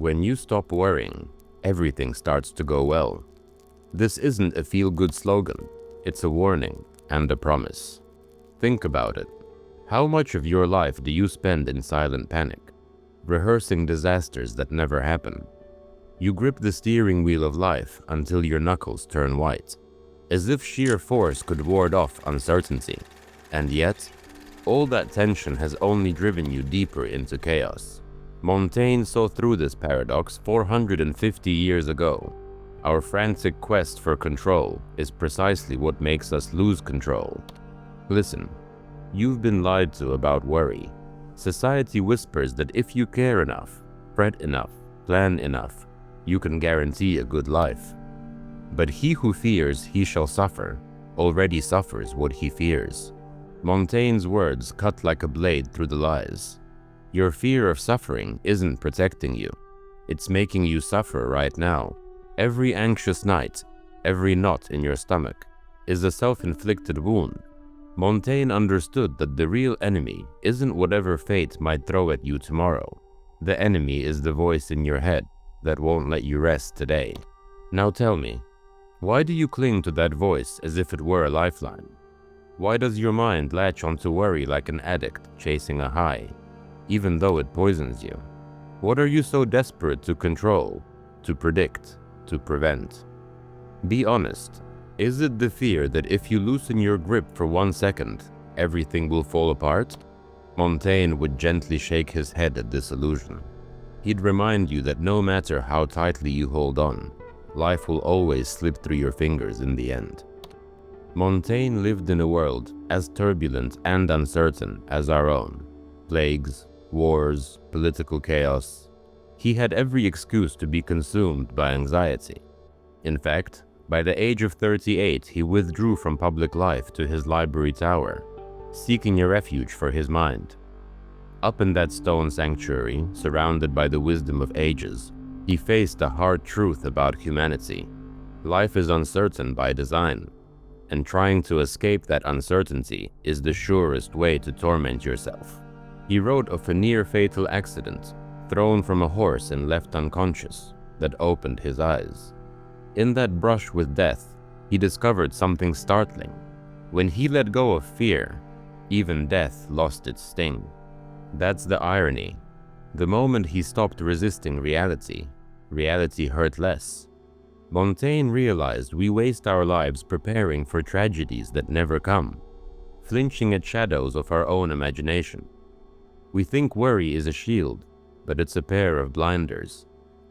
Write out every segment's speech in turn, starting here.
When you stop worrying, everything starts to go well. This isn't a feel-good slogan, it's a warning and a promise. Think about it. How much of your life do you spend in silent panic, rehearsing disasters that never happen? You grip the steering wheel of life until your knuckles turn white, as if sheer force could ward off uncertainty. And yet, all that tension has only driven you deeper into chaos. Montaigne saw through this paradox 450 years ago. Our frantic quest for control is precisely what makes us lose control. Listen, you've been lied to about worry. Society whispers that if you care enough, fret enough, plan enough, you can guarantee a good life. But he who fears he shall suffer already suffers what he fears. Montaigne's words cut like a blade through the lies. Your fear of suffering isn't protecting you. It's making you suffer right now. Every anxious night, every knot in your stomach, is a self-inflicted wound. Montaigne understood that the real enemy isn't whatever fate might throw at you tomorrow. The enemy is the voice in your head that won't let you rest today. Now tell me, why do you cling to that voice as if it were a lifeline? Why does your mind latch onto worry like an addict chasing a high, even though it poisons you? What are you so desperate to control, to predict, to prevent? Be honest. Is it the fear that if you loosen your grip for 1 second, everything will fall apart? Montaigne would gently shake his head at this illusion. He'd remind you that no matter how tightly you hold on, life will always slip through your fingers in the end. Montaigne lived in a world as turbulent and uncertain as our own. Plagues, wars, political chaos. He had every excuse to be consumed by anxiety. In fact, by the age of 38, he withdrew from public life to his library tower, seeking a refuge for his mind. Up in that stone sanctuary, surrounded by the wisdom of ages, he faced a hard truth about humanity. Life is uncertain by design, and trying to escape that uncertainty is the surest way to torment yourself. He wrote of a near-fatal accident, thrown from a horse and left unconscious, that opened his eyes. In that brush with death, he discovered something startling. When he let go of fear, even death lost its sting. That's the irony. The moment he stopped resisting reality, reality hurt less. Montaigne realized we waste our lives preparing for tragedies that never come, flinching at shadows of our own imagination. We think worry is a shield, but it's a pair of blinders.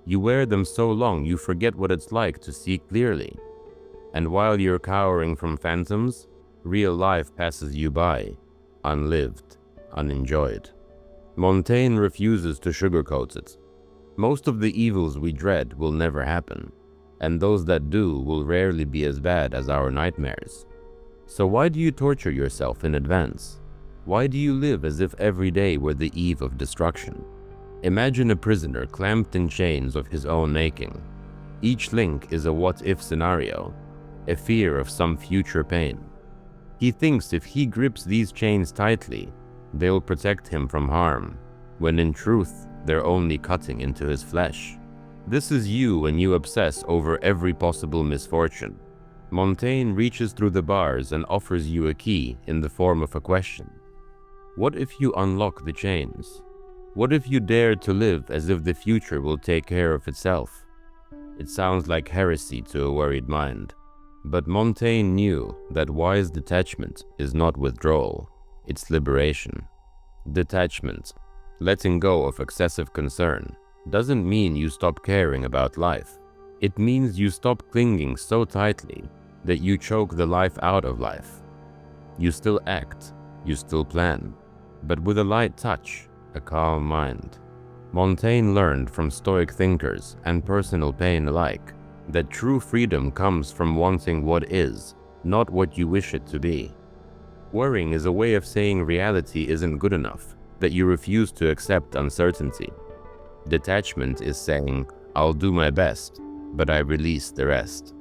You wear them so long you forget what it's like to see clearly. And while you're cowering from phantoms, real life passes you by, unlived, unenjoyed. Montaigne refuses to sugarcoat it. Most of the evils we dread will never happen, and those that do will rarely be as bad as our nightmares. So why do you torture yourself in advance? Why do you live as if every day were the eve of destruction? Imagine a prisoner clamped in chains of his own making. Each link is a what-if scenario, a fear of some future pain. He thinks if he grips these chains tightly, they'll protect him from harm, when in truth, they're only cutting into his flesh. This is you when you obsess over every possible misfortune. Montaigne reaches through the bars and offers you a key in the form of a question. What if you unlock the chains? What if you dare to live as if the future will take care of itself? It sounds like heresy to a worried mind, but Montaigne knew that wise detachment is not withdrawal, it's liberation. Detachment, letting go of excessive concern, doesn't mean you stop caring about life. It means you stop clinging so tightly that you choke the life out of life. You still act, you still plan, but with a light touch, a calm mind. Montaigne learned from Stoic thinkers and personal pain alike that true freedom comes from wanting what is, not what you wish it to be. Worrying is a way of saying reality isn't good enough, that you refuse to accept uncertainty. Detachment is saying, I'll do my best, but I release the rest.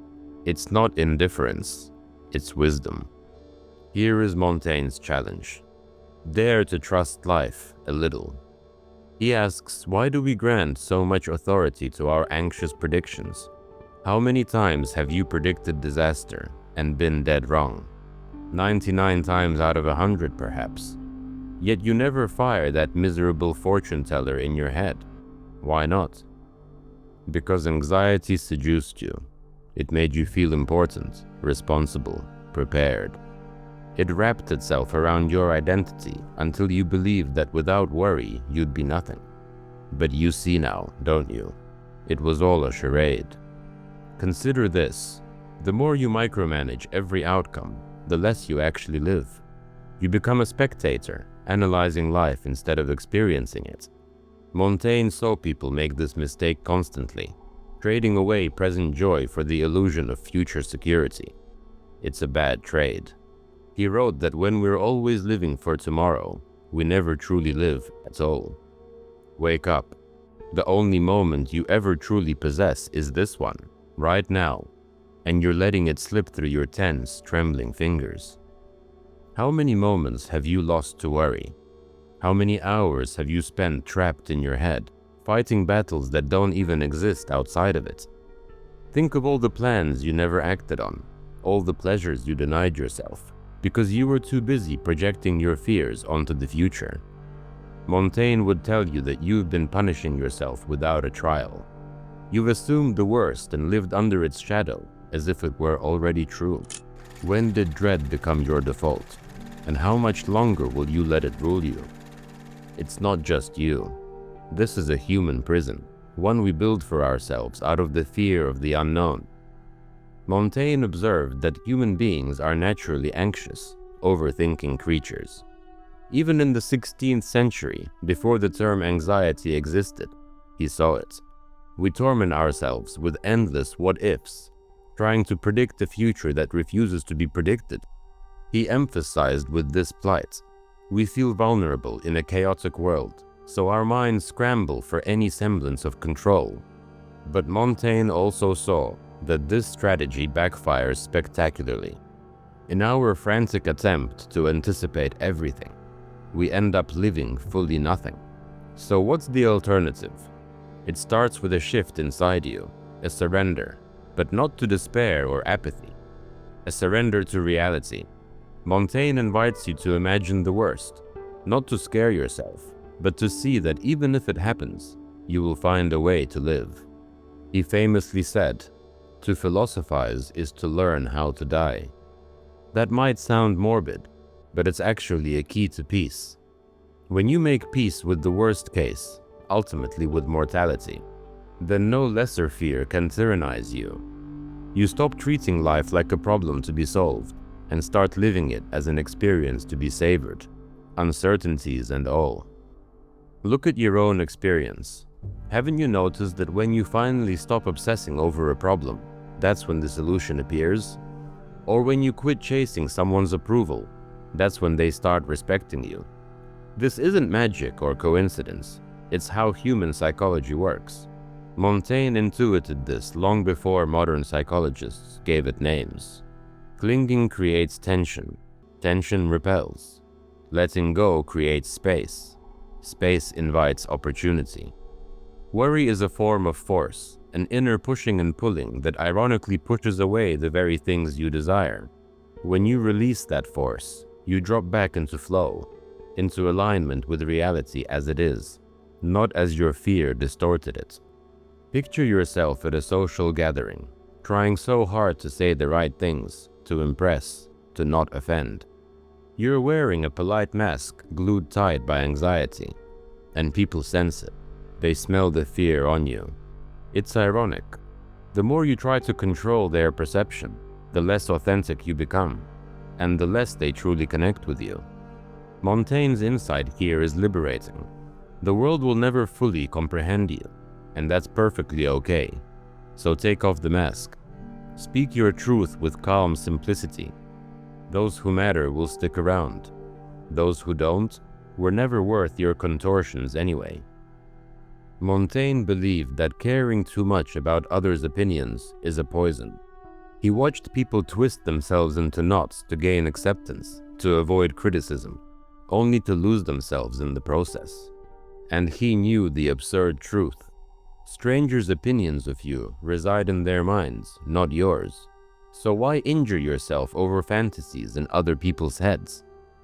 It's not indifference, it's wisdom. Here is Montaigne's challenge. Dare to trust life a little. He asks, why do we grant so much authority to our anxious predictions? How many times have you predicted disaster and been dead wrong? 99 times out of 100, perhaps. Yet you never fire that miserable fortune teller in your head. Why not? Because anxiety seduced you. It made you feel important, responsible, prepared. It wrapped itself around your identity until you believed that without worry, you'd be nothing. But you see now, don't you? It was all a charade. Consider this. The more you micromanage every outcome, the less you actually live. You become a spectator, analyzing life instead of experiencing it. Montaigne saw people make this mistake constantly, trading away present joy for the illusion of future security. It's a bad trade. He wrote that when we're always living for tomorrow, we never truly live at all. Wake up. The only moment you ever truly possess is this one, right now, and you're letting it slip through your tense, trembling fingers. How many moments have you lost to worry? How many hours have you spent trapped in your head, fighting battles that don't even exist outside of it? Think of all the plans you never acted on, all the pleasures you denied yourself, because you were too busy projecting your fears onto the future. Montaigne would tell you that you've been punishing yourself without a trial. You've assumed the worst and lived under its shadow as if it were already true. When did dread become your default? And how much longer will you let it rule you? It's not just you. This is a human prison, one we build for ourselves out of the fear of the unknown. Montaigne observed that human beings are naturally anxious, overthinking creatures. Even in the 16th century, before the term anxiety existed, he saw it. We torment ourselves with endless what-ifs, trying to predict a future that refuses to be predicted. He emphasized with this plight, we feel vulnerable in a chaotic world, so our minds scramble for any semblance of control. But Montaigne also saw that this strategy backfires spectacularly. In our frantic attempt to anticipate everything, we end up living fully nothing. So what's the alternative? It starts with a shift inside you, a surrender, but not to despair or apathy, a surrender to reality. Montaigne invites you to imagine the worst, not to scare yourself, but to see that even if it happens, you will find a way to live. He famously said, "To philosophize is to learn how to die." That might sound morbid, but it's actually a key to peace. When you make peace with the worst case, ultimately with mortality, then no lesser fear can tyrannize you. You stop treating life like a problem to be solved and start living it as an experience to be savored, uncertainties and all. Look at your own experience. Haven't you noticed that when you finally stop obsessing over a problem, that's when the solution appears? Or when you quit chasing someone's approval, that's when they start respecting you. This isn't magic or coincidence. It's how human psychology works. Montaigne intuited this long before modern psychologists gave it names. Clinging creates tension. Tension repels. Letting go creates space. Space invites opportunity. Worry is a form of force, an inner pushing and pulling that ironically pushes away the very things you desire. When you release that force, you drop back into flow, into alignment with reality as it is, not as your fear distorted it. Picture yourself at a social gathering, trying so hard to say the right things, to impress, to not offend. You're wearing a polite mask glued tight by anxiety, and people sense it. They smell the fear on you. It's ironic. The more you try to control their perception, the less authentic you become, and the less they truly connect with you. Montaigne's insight here is liberating. The world will never fully comprehend you, and that's perfectly okay. So take off the mask. Speak your truth with calm simplicity. Those who matter will stick around. Those who don't were never worth your contortions anyway. Montaigne believed that caring too much about others' opinions is a poison. He watched people twist themselves into knots to gain acceptance, to avoid criticism, only to lose themselves in the process. And he knew the absurd truth. Strangers' opinions of you reside in their minds, not yours. So why injure yourself over fantasies in other people's heads?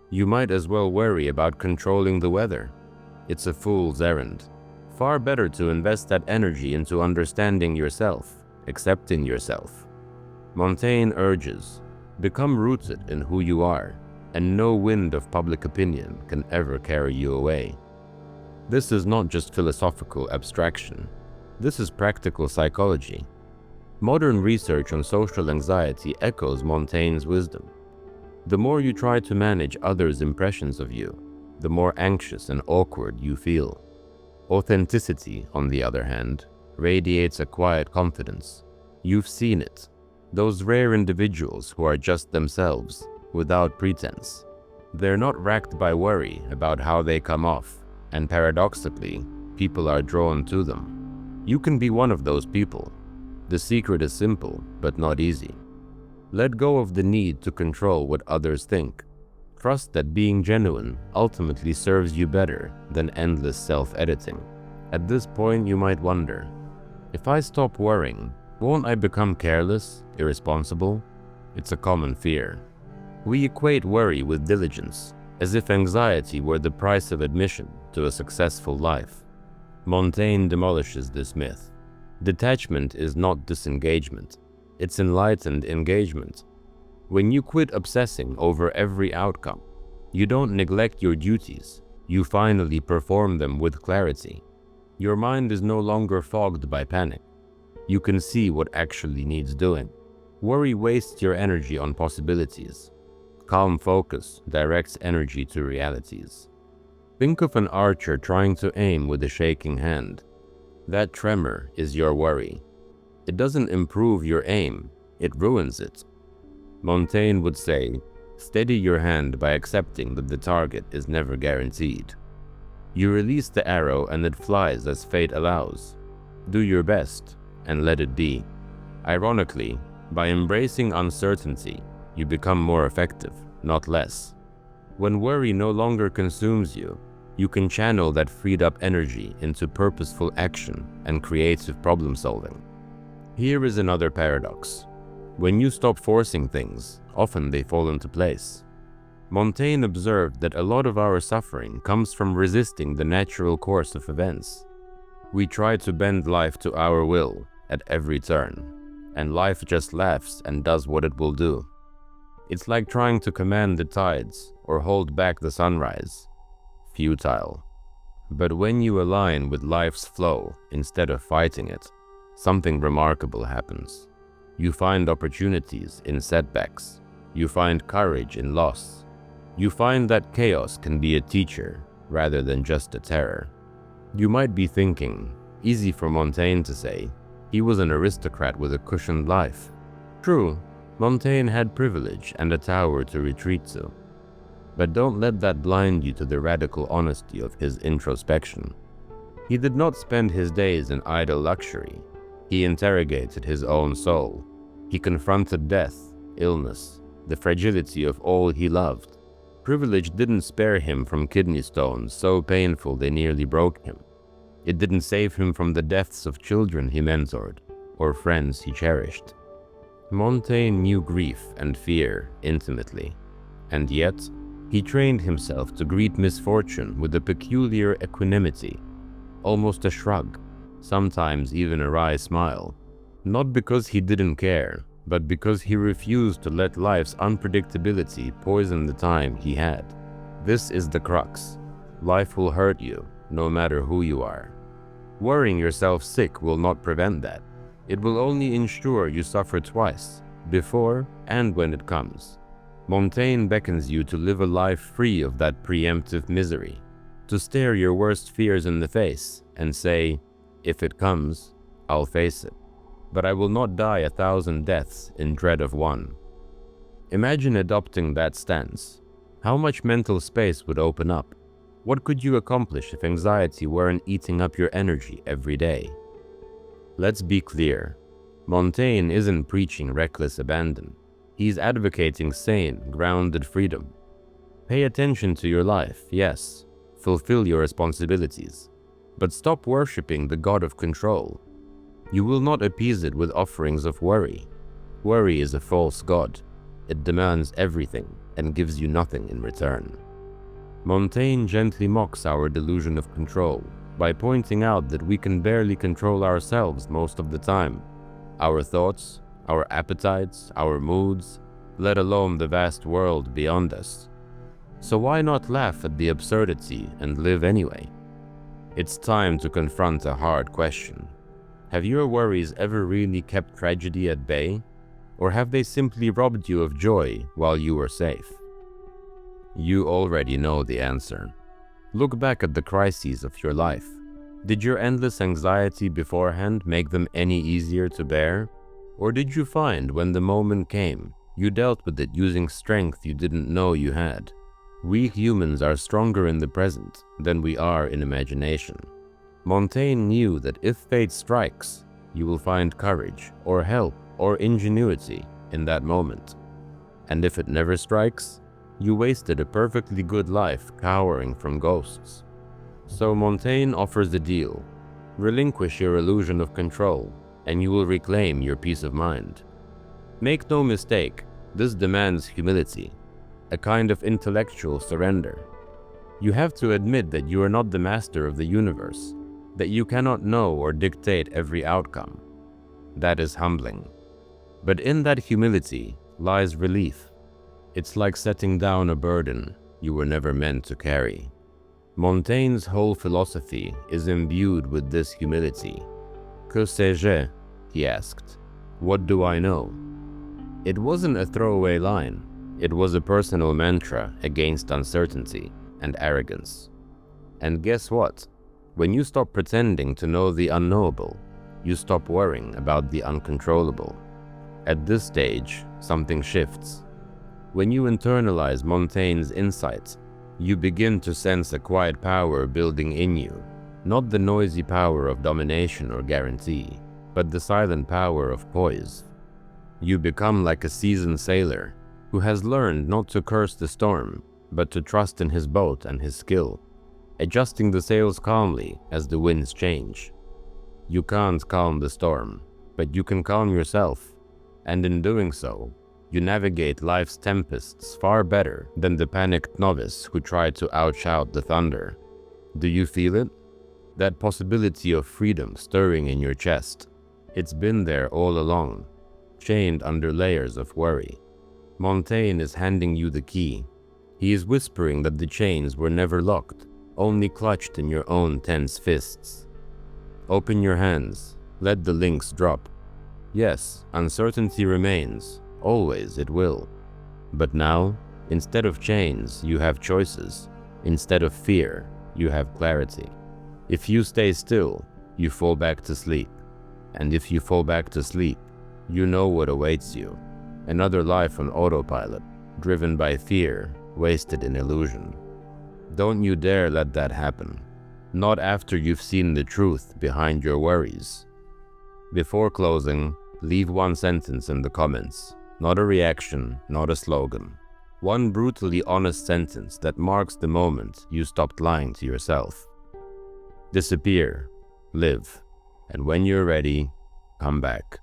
You might as well worry about controlling the weather. It's a fool's errand. Far better to invest that energy into understanding yourself, accepting yourself. Montaigne urges, become rooted in who you are, and no wind of public opinion can ever carry you away. This is not just philosophical abstraction. This is practical psychology. Modern research on social anxiety echoes Montaigne's wisdom. The more you try to manage others' impressions of you, the more anxious and awkward you feel. Authenticity, on the other hand, radiates a quiet confidence. You've seen it. Those rare individuals who are just themselves, without pretense. They're not racked by worry about how they come off, and paradoxically, people are drawn to them. You can be one of those people. The secret is simple, but not easy. Let go of the need to control what others think. Trust that being genuine ultimately serves you better than endless self-editing. At this point, you might wonder, if I stop worrying, won't I become careless, irresponsible? It's a common fear. We equate worry with diligence, as if anxiety were the price of admission to a successful life. Montaigne demolishes this myth. Detachment is not disengagement. It's enlightened engagement. When you quit obsessing over every outcome, you don't neglect your duties. You finally perform them with clarity. Your mind is no longer fogged by panic. You can see what actually needs doing. Worry wastes your energy on possibilities. Calm focus directs energy to realities. Think of an archer trying to aim with a shaking hand. That tremor is your worry. It doesn't improve your aim, it ruins it. Montaigne would say, steady your hand by accepting that the target is never guaranteed. You release the arrow and it flies as fate allows. Do your best and let it be. Ironically, by embracing uncertainty, you become more effective, not less. When worry no longer consumes you, you can channel that freed up energy into purposeful action and creative problem solving. Here is another paradox. When you stop forcing things, often they fall into place. Montaigne observed that a lot of our suffering comes from resisting the natural course of events. We try to bend life to our will at every turn, and life just laughs and does what it will do. It's like trying to command the tides or hold back the sunrise. Futile. But when you align with life's flow instead of fighting it, something remarkable happens. You find opportunities in setbacks. You find courage in loss. You find that chaos can be a teacher rather than just a terror. You might be thinking, easy for Montaigne to say, he was an aristocrat with a cushioned life. True, Montaigne had privilege and a tower to retreat to. But don't let that blind you to the radical honesty of his introspection. He did not spend his days in idle luxury. He interrogated his own soul. He confronted death, illness, the fragility of all he loved. Privilege didn't spare him from kidney stones so painful they nearly broke him. It didn't save him from the deaths of children he mentored or friends he cherished. Montaigne knew grief and fear intimately, and yet he trained himself to greet misfortune with a peculiar equanimity, almost a shrug, sometimes even a wry smile. Not because he didn't care, but because he refused to let life's unpredictability poison the time he had. This is the crux. Life will hurt you, no matter who you are. Worrying yourself sick will not prevent that. It will only ensure you suffer twice, before and when it comes. Montaigne beckons you to live a life free of that preemptive misery, to stare your worst fears in the face and say, if it comes, I'll face it, but I will not die 1,000 deaths in dread of one. Imagine adopting that stance. How much mental space would open up? What could you accomplish if anxiety weren't eating up your energy every day? Let's be clear. Montaigne isn't preaching reckless abandon. He's advocating sane, grounded freedom. Pay attention to your life, yes. Fulfill your responsibilities. But stop worshipping the god of control. You will not appease it with offerings of worry. Worry is a false god. It demands everything and gives you nothing in return. Montaigne gently mocks our delusion of control by pointing out that we can barely control ourselves most of the time. Our thoughts, our appetites, our moods, let alone the vast world beyond us. So why not laugh at the absurdity and live anyway? It's time to confront a hard question. Have your worries ever really kept tragedy at bay? Or have they simply robbed you of joy while you were safe? You already know the answer. Look back at the crises of your life. Did your endless anxiety beforehand make them any easier to bear? Or did you find when the moment came, you dealt with it using strength you didn't know you had? We humans are stronger in the present than we are in imagination. Montaigne knew that if fate strikes, you will find courage or help or ingenuity in that moment. And if it never strikes, you wasted a perfectly good life cowering from ghosts. So Montaigne offers a deal. Relinquish your illusion of control, and you will reclaim your peace of mind. Make no mistake, this demands humility, a kind of intellectual surrender. You have to admit that you are not the master of the universe, that you cannot know or dictate every outcome. That is humbling. But in that humility lies relief. It's like setting down a burden you were never meant to carry. Montaigne's whole philosophy is imbued with this humility. Que sais-je? He asked. What do I know? It wasn't a throwaway line. It was a personal mantra against uncertainty and arrogance. And guess what? When you stop pretending to know the unknowable, you stop worrying about the uncontrollable. At this stage, something shifts. When you internalize Montaigne's insights, you begin to sense a quiet power building in you, not the noisy power of domination or guarantee, but the silent power of poise. You become like a seasoned sailor who has learned not to curse the storm, but to trust in his boat and his skill, adjusting the sails calmly as the winds change. You can't calm the storm, but you can calm yourself. And in doing so, you navigate life's tempests far better than the panicked novice who tried to outshout the thunder. Do you feel it? That possibility of freedom stirring in your chest. It's been there all along, chained under layers of worry. Montaigne is handing you the key. He is whispering that the chains were never locked, only clutched in your own tense fists. Open your hands, let the links drop. Yes, uncertainty remains, always it will. But now, instead of chains, you have choices. Instead of fear, you have clarity. If you stay still, you fall back to sleep. And if you fall back to sleep, you know what awaits you. Another life on autopilot, driven by fear, wasted in illusion. Don't you dare let that happen. Not after you've seen the truth behind your worries. Before closing, leave one sentence in the comments. Not a reaction, not a slogan. One brutally honest sentence that marks the moment you stopped lying to yourself. Disappear, live, and when you're ready, come back.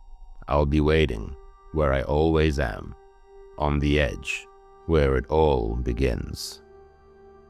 I'll be waiting, where I always am, on the edge, where it all begins.